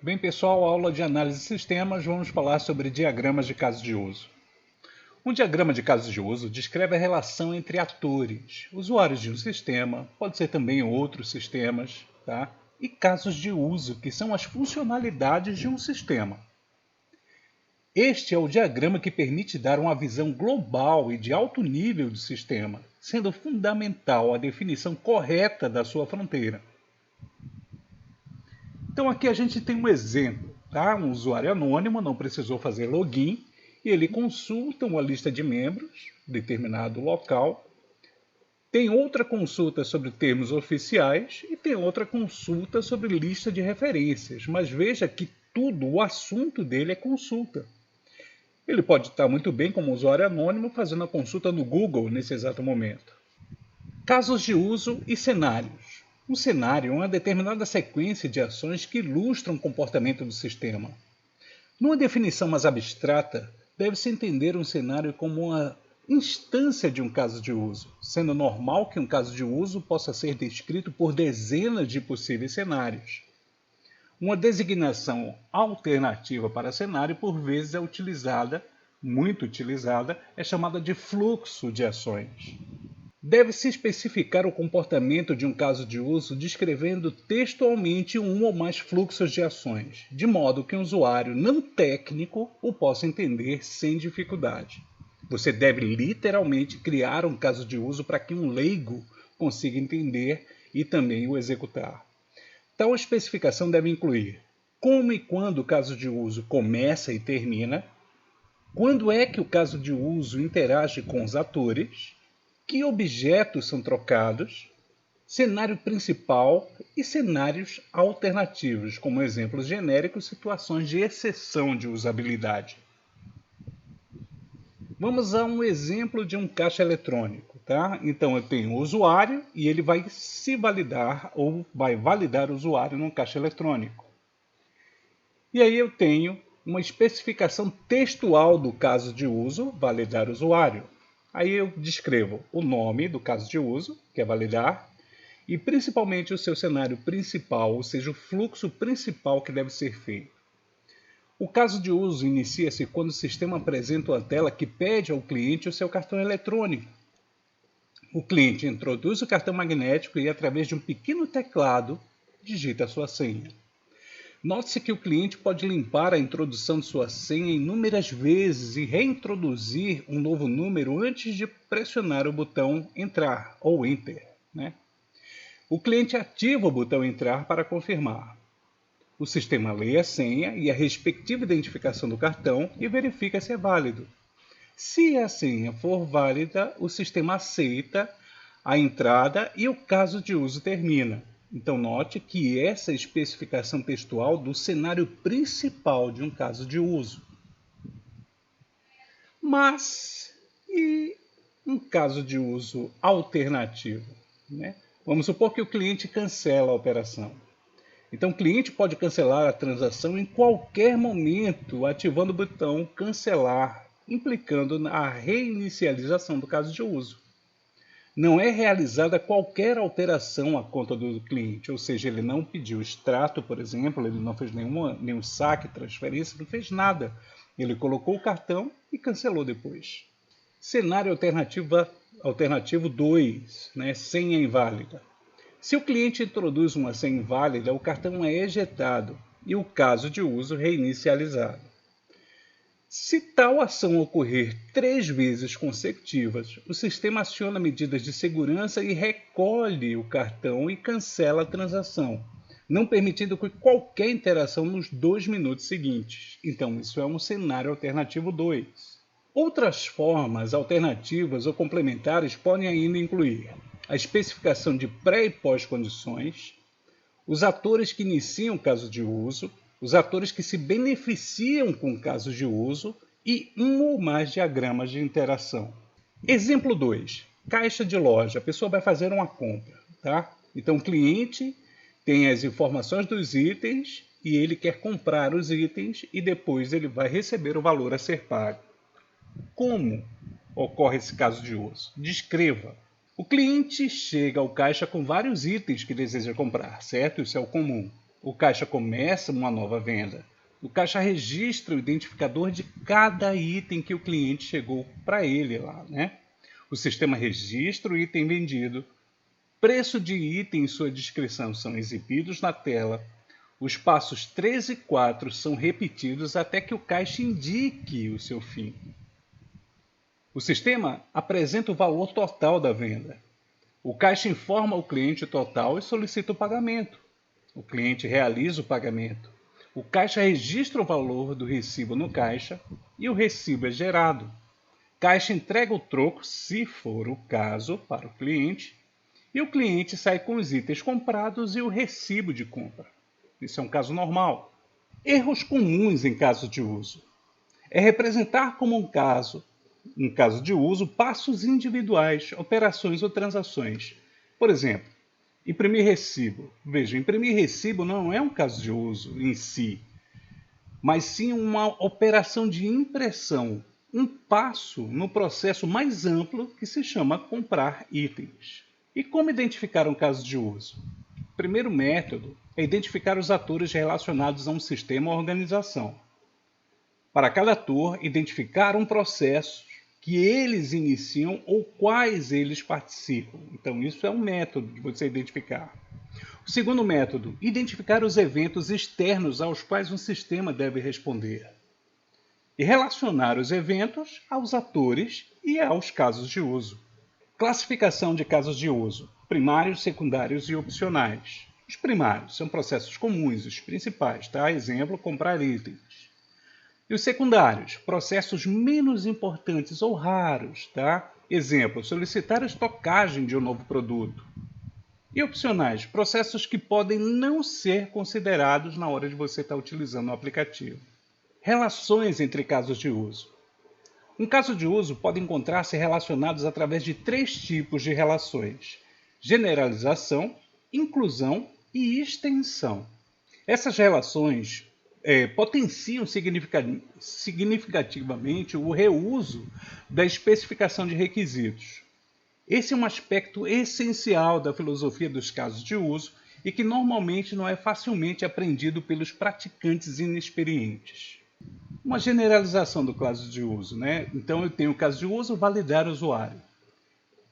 Bem, pessoal, aula de análise de sistemas, vamos falar sobre diagramas de casos de uso. Um diagrama de casos de uso descreve a relação entre atores, usuários de um sistema, pode ser também outros sistemas, tá? E casos de uso, que são as funcionalidades de um sistema. Este é o diagrama que permite dar uma visão global e de alto nível do sistema, sendo fundamental a definição correta da sua fronteira. Então aqui a gente tem um exemplo, tá? Um usuário anônimo não precisou fazer login e ele consulta uma lista de membros, determinado local, tem outra consulta sobre termos oficiais e tem outra consulta sobre lista de referências, mas veja que tudo, o assunto dele é consulta. Ele pode estar muito bem como usuário anônimo fazendo a consulta no Google nesse exato momento. Casos de uso e cenários. Um cenário é uma determinada sequência de ações que ilustram o comportamento do sistema. Numa definição mais abstrata, deve-se entender um cenário como uma instância de um caso de uso, sendo normal que um caso de uso possa ser descrito por dezenas de possíveis cenários. Uma designação alternativa para cenário, por vezes, é utilizada, muito utilizada, é chamada de fluxo de ações. Deve-se especificar o comportamento de um caso de uso descrevendo textualmente um ou mais fluxos de ações, de modo que um usuário não técnico o possa entender sem dificuldade. Você deve literalmente criar um caso de uso para que um leigo consiga entender e também o executar. Tal especificação deve incluir como e quando o caso de uso começa e termina, quando é que o caso de uso interage com os atores, que objetos são trocados, cenário principal e cenários alternativos, como exemplos genéricos, situações de exceção de usabilidade. Vamos a um exemplo de um caixa eletrônico, tá? Então eu tenho o usuário e ele vai se validar ou vai validar o usuário num caixa eletrônico. E aí eu tenho uma especificação textual do caso de uso, validar o usuário. Aí eu descrevo o nome do caso de uso, que é validar, e principalmente o seu cenário principal, ou seja, o fluxo principal que deve ser feito. O caso de uso inicia-se quando o sistema apresenta uma tela que pede ao cliente o seu cartão eletrônico. O cliente introduz o cartão magnético e, através de um pequeno teclado, digita a sua senha. Note-se que o cliente pode limpar a introdução de sua senha inúmeras vezes e reintroduzir um novo número antes de pressionar o botão Entrar ou Enter, né? O cliente ativa o botão Entrar para confirmar. O sistema lê a senha e a respectiva identificação do cartão e verifica se é válido. Se a senha for válida, o sistema aceita a entrada e o caso de uso termina. Então note que essa é a especificação textual do cenário principal de um caso de uso. Mas e um caso de uso alternativo, né? Vamos supor que o cliente cancela a operação. Então o cliente pode cancelar a transação em qualquer momento, ativando o botão cancelar, implicando na reinicialização do caso de uso. Não é realizada qualquer alteração à conta do cliente, ou seja, ele não pediu extrato, por exemplo, ele não fez nenhum saque, transferência, não fez nada. Ele colocou o cartão e cancelou depois. Cenário alternativo 2, né? Senha inválida. Se o cliente introduz uma senha inválida, o cartão é ejetado e o caso de uso reinicializado. Se tal ação ocorrer 3 vezes consecutivas, o sistema aciona medidas de segurança e recolhe o cartão e cancela a transação, não permitindo qualquer interação nos 2 minutos seguintes. Então, isso é um cenário alternativo 2. Outras formas alternativas ou complementares podem ainda incluir a especificação de pré- e pós-condições, os atores que iniciam o caso de uso, os atores que se beneficiam com casos de uso e um ou mais diagramas de interação. Exemplo 2. Caixa de loja. A pessoa vai fazer uma compra, tá? Então o cliente tem as informações dos itens e ele quer comprar os itens e depois ele vai receber o valor a ser pago. Como ocorre esse caso de uso? Descreva. O cliente chega ao caixa com vários itens que deseja comprar, certo? Isso é o comum. o caixa começa uma nova venda. O caixa registra o identificador de cada item que o cliente chegou para ele lá, né? O sistema registra o item vendido. Preço de item e sua descrição são exibidos na tela. Os passos 3 e 4 são repetidos até que o caixa indique o seu fim. O sistema apresenta o valor total da venda. O caixa informa o cliente o total e solicita o pagamento. O cliente realiza o pagamento. O caixa registra o valor do recibo no caixa e o recibo é gerado. Caixa entrega o troco, se for o caso, para o cliente, e o cliente sai com os itens comprados e o recibo de compra. Isso é um caso normal. Erros comuns em caso de uso. É representar como um caso de uso, passos individuais, operações ou transações. Por exemplo, imprimir recibo. Veja, imprimir recibo não é um caso de uso em si, mas sim uma operação de impressão, um passo no processo mais amplo que se chama comprar itens. E como identificar um caso de uso? O primeiro método é identificar os atores relacionados a um sistema ou organização. Para cada ator, identificar um processo que eles iniciam ou quais eles participam. Então, isso é um método de você identificar. O segundo método, identificar os eventos externos aos quais um sistema deve responder. E relacionar os eventos aos atores e aos casos de uso. Classificação de casos de uso: primários, secundários e opcionais. Os primários são processos comuns, os principais, tá? Exemplo, comprar itens. E os secundários, processos menos importantes ou raros, tá? Exemplo, solicitar a estocagem de um novo produto. E opcionais, processos que podem não ser considerados na hora de você estar utilizando o aplicativo. Relações entre casos de uso. Um caso de uso pode encontrar-se relacionados através de 3 tipos de relações: generalização, inclusão e extensão. Essas relações potenciam significativamente o reuso da especificação de requisitos. Esse é um aspecto essencial da filosofia dos casos de uso e que normalmente não é facilmente aprendido pelos praticantes inexperientes. Uma generalização do caso de uso, né? Então eu tenho o caso de uso, validar usuário.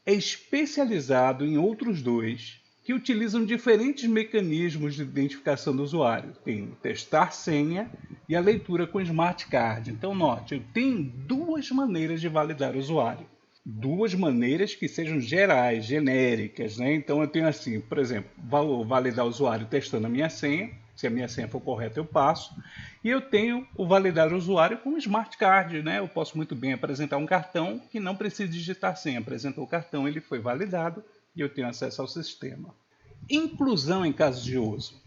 É especializado em outros dois que utilizam diferentes mecanismos de identificação do usuário. Tem o testar senha e a leitura com Smart Card. Então note, eu tenho 2 maneiras de validar o usuário. 2 maneiras que sejam gerais, genéricas, né? Então eu tenho assim, por exemplo, vou validar o usuário testando a minha senha. Se a minha senha for correta, eu passo. E eu tenho o validar o usuário com o Smart Card, né? Eu posso muito bem apresentar um cartão que não precisa digitar senha. Apresentou o cartão, ele foi validado e eu tenho acesso ao sistema. Inclusão em casos de uso.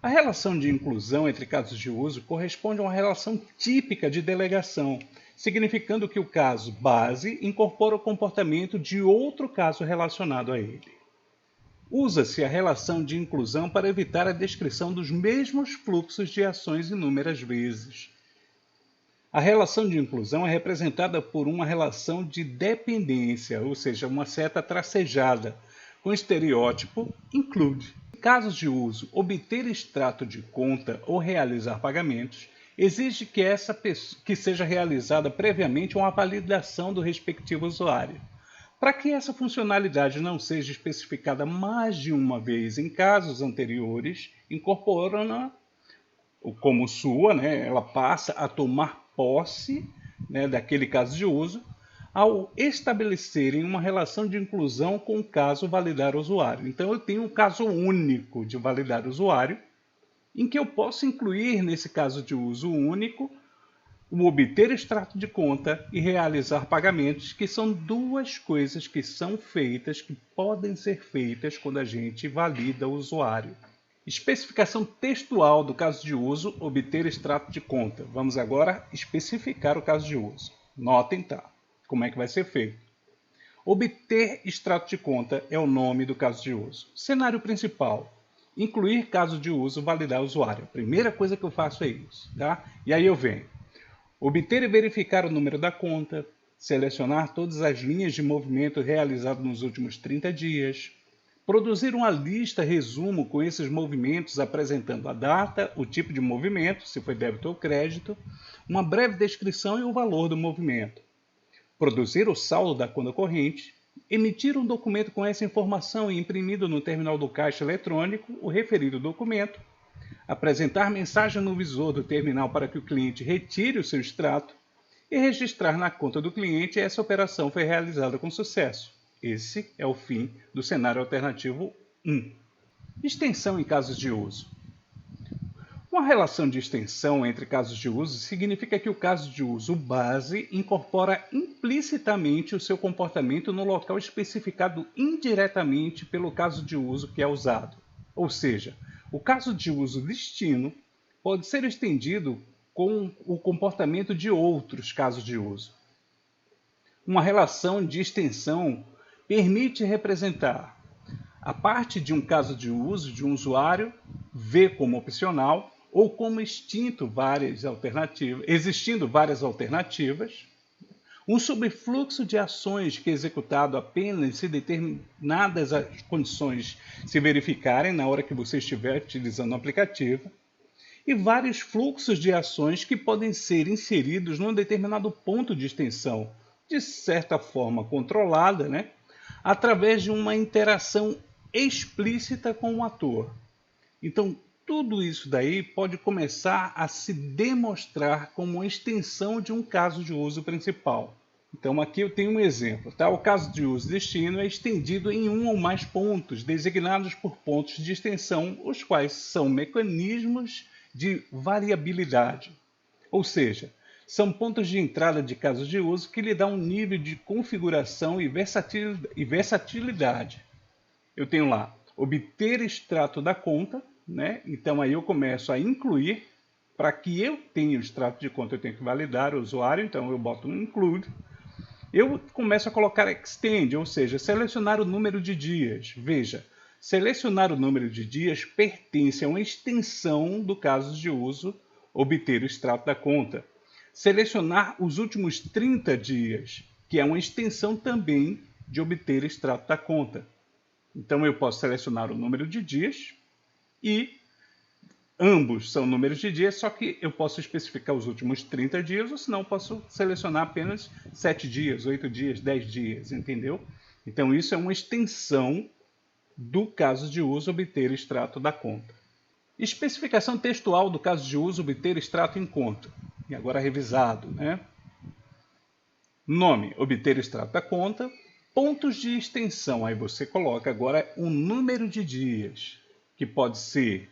A relação de inclusão entre casos de uso corresponde a uma relação típica de delegação, significando que o caso base incorpora o comportamento de outro caso relacionado a ele. Usa-se a relação de inclusão para evitar a descrição dos mesmos fluxos de ações inúmeras vezes. A relação de inclusão é representada por uma relação de dependência, ou seja, uma seta tracejada, com estereótipo include. Em casos de uso, obter extrato de conta ou realizar pagamentos exige que seja realizada previamente uma validação do respectivo usuário. Para que essa funcionalidade não seja especificada mais de uma vez em casos anteriores, incorporando-a como sua, né, ela passa a tomar posse, né, daquele caso de uso, ao estabelecerem uma relação de inclusão com o caso validar usuário. Então eu tenho um caso único de validar usuário, em que eu posso incluir nesse caso de uso único o obter extrato de conta e realizar pagamentos, que são 2 coisas que são feitas, que podem ser feitas quando a gente valida o usuário. Especificação textual do caso de uso, obter extrato de conta. Vamos agora especificar o caso de uso. Notem, tá? Como é que vai ser feito? Obter extrato de conta é o nome do caso de uso. Cenário principal. Incluir caso de uso, validar o usuário. A primeira coisa que eu faço é isso, tá? E aí eu venho. Obter e verificar o número da conta, selecionar todas as linhas de movimento realizadas nos últimos 30 dias, Produzir uma lista resumo com esses movimentos apresentando a data, o tipo de movimento, se foi débito ou crédito, uma breve descrição e o valor do movimento. Produzir o saldo da conta corrente, emitir um documento com essa informação e imprimido no terminal do caixa eletrônico o referido documento, apresentar mensagem no visor do terminal para que o cliente retire o seu extrato e registrar na conta do cliente essa operação foi realizada com sucesso. Esse é o fim do cenário alternativo 1. Extensão em casos de uso. Uma relação de extensão entre casos de uso significa que o caso de uso base incorpora implicitamente o seu comportamento no local especificado indiretamente pelo caso de uso que é usado. Ou seja, o caso de uso destino pode ser estendido com o comportamento de outros casos de uso. Uma relação de extensão permite representar a parte de um caso de uso de um usuário, V como opcional, ou como existindo várias alternativas, um subfluxo de ações que é executado apenas se determinadas as condições se verificarem na hora que você estiver utilizando o aplicativo, e vários fluxos de ações que podem ser inseridos num determinado ponto de extensão, de certa forma controlada, através de uma interação explícita com o ator. Então, tudo isso daí pode começar a se demonstrar como uma extensão de um caso de uso principal. Então, aqui eu tenho um exemplo. Tá? O caso de uso destino é estendido em um ou mais pontos, designados por pontos de extensão, os quais são mecanismos de variabilidade. Ou seja, são pontos de entrada de casos de uso que lhe dão um nível de configuração e versatilidade. Eu tenho lá, obter extrato da conta, Então aí eu começo a incluir, para que eu tenha o extrato de conta eu tenho que validar o usuário, então eu boto um include. Eu começo a colocar extend, ou seja, selecionar o número de dias. Veja, selecionar o número de dias pertence a uma extensão do caso de uso, obter o extrato da conta. Selecionar os últimos 30 dias, que é uma extensão também de obter extrato da conta. Então eu posso selecionar o número de dias e ambos são números de dias, só que eu posso especificar os últimos 30 dias, ou senão posso selecionar apenas 7 dias, 8 dias, 10 dias, entendeu? Então isso é uma extensão do caso de uso obter extrato da conta. Especificação textual do caso de uso obter extrato em conta. E agora revisado, Nome, obter extrato da conta. Pontos de extensão, aí você coloca agora um número de dias, que pode ser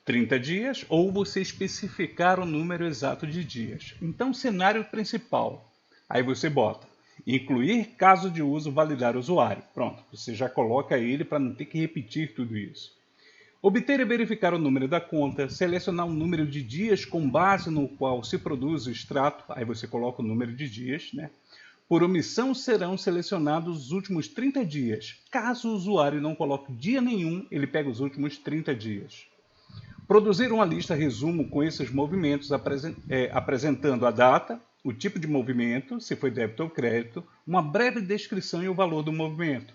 30 dias, ou você especificar o número exato de dias. Então, cenário principal, aí você bota incluir caso de uso, validar usuário. Pronto, você já coloca ele para não ter que repetir tudo isso. Obter e verificar o número da conta, selecionar um número de dias com base no qual se produz o extrato, aí você coloca o número de dias, Por omissão serão selecionados os últimos 30 dias. Caso o usuário não coloque dia nenhum, ele pega os últimos 30 dias. Produzir uma lista resumo com esses movimentos apresentando a data, o tipo de movimento, se foi débito ou crédito, uma breve descrição e o valor do movimento.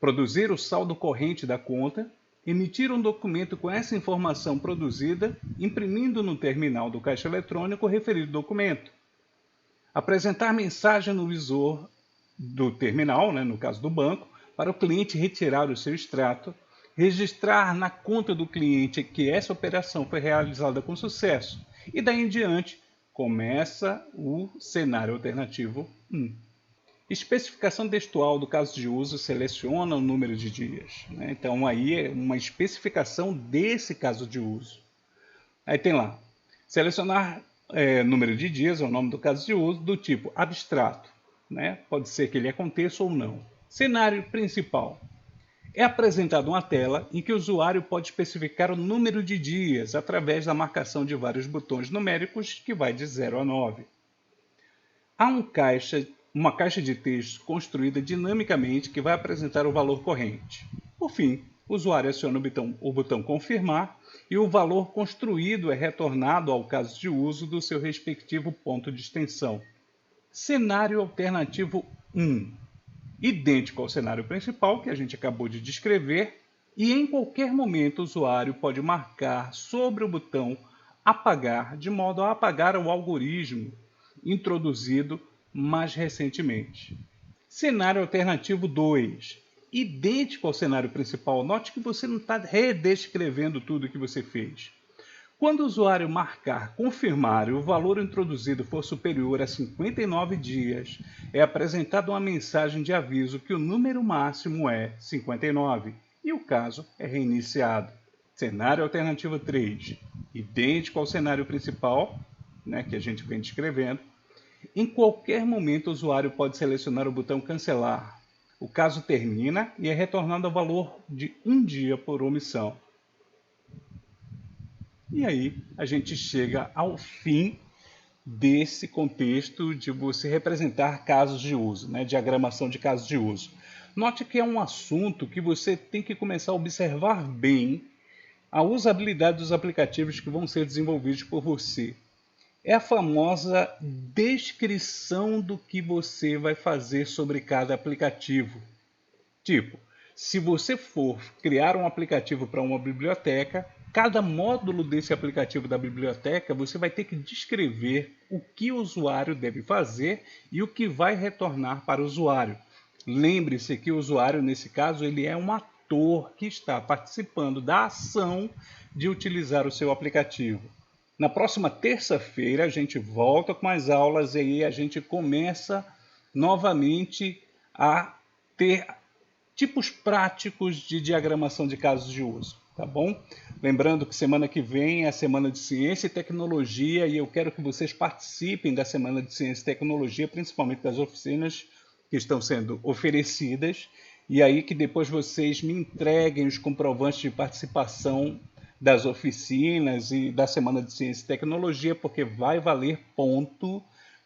Produzir o saldo corrente da conta, emitir um documento com essa informação produzida, imprimindo no terminal do caixa eletrônico o referido documento. Apresentar mensagem no visor do terminal, no caso do banco, para o cliente retirar o seu extrato, registrar na conta do cliente que essa operação foi realizada com sucesso. E daí em diante, começa o cenário alternativo 1. Especificação textual do caso de uso seleciona o número de dias. Então aí é uma especificação desse caso de uso. Aí tem lá, selecionar número de dias, é o nome do caso de uso, do tipo abstrato. Pode ser que ele aconteça ou não. Cenário principal. É apresentada uma tela em que o usuário pode especificar o número de dias através da marcação de vários botões numéricos que vai de 0 a 9. Há uma caixa de texto construída dinamicamente que vai apresentar o valor corrente. Por fim, o usuário aciona o botão confirmar e o valor construído é retornado ao caso de uso do seu respectivo ponto de extensão. Cenário alternativo 1. idêntico ao cenário principal que a gente acabou de descrever, e em qualquer momento o usuário pode marcar sobre o botão apagar, de modo a apagar o algoritmo introduzido mais recentemente. Cenário alternativo 2. Idêntico ao cenário principal. Note que você não está redescrevendo tudo o que você fez. Quando o usuário marcar confirmar e o valor introduzido for superior a 59 dias, é apresentada uma mensagem de aviso que o número máximo é 59 e o caso é reiniciado. Cenário alternativo 3. Idêntico ao cenário principal, que a gente vem descrevendo. Em qualquer momento, o usuário pode selecionar o botão cancelar. O caso termina e é retornado ao valor de 1 dia por omissão. E aí a gente chega ao fim desse contexto de você representar casos de uso, diagramação de casos de uso. Note que é um assunto que você tem que começar a observar bem a usabilidade dos aplicativos que vão ser desenvolvidos por você. É a famosa descrição do que você vai fazer sobre cada aplicativo. Tipo, se você for criar um aplicativo para uma biblioteca, cada módulo desse aplicativo da biblioteca, você vai ter que descrever o que o usuário deve fazer e o que vai retornar para o usuário. Lembre-se que o usuário, nesse caso, ele é um ator que está participando da ação de utilizar o seu aplicativo. Na próxima terça-feira a gente volta com as aulas e aí a gente começa novamente a ter tipos práticos de diagramação de casos de uso, tá bom? Lembrando que semana que vem é a Semana de Ciência e Tecnologia e eu quero que vocês participem da Semana de Ciência e Tecnologia, principalmente das oficinas que estão sendo oferecidas, e aí que depois vocês me entreguem os comprovantes de participação das oficinas e da Semana de Ciência e Tecnologia, porque vai valer ponto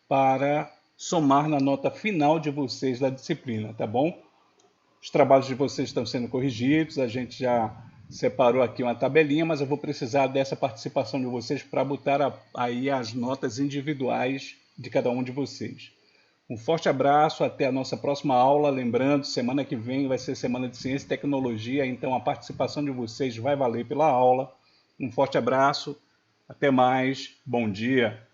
para somar na nota final de vocês da disciplina, tá bom? Os trabalhos de vocês estão sendo corrigidos, a gente já separou aqui uma tabelinha, mas eu vou precisar dessa participação de vocês para botar aí as notas individuais de cada um de vocês. Um forte abraço, até a nossa próxima aula. Lembrando, semana que vem vai ser Semana de Ciência e Tecnologia, então a participação de vocês vai valer pela aula. Um forte abraço, até mais, bom dia.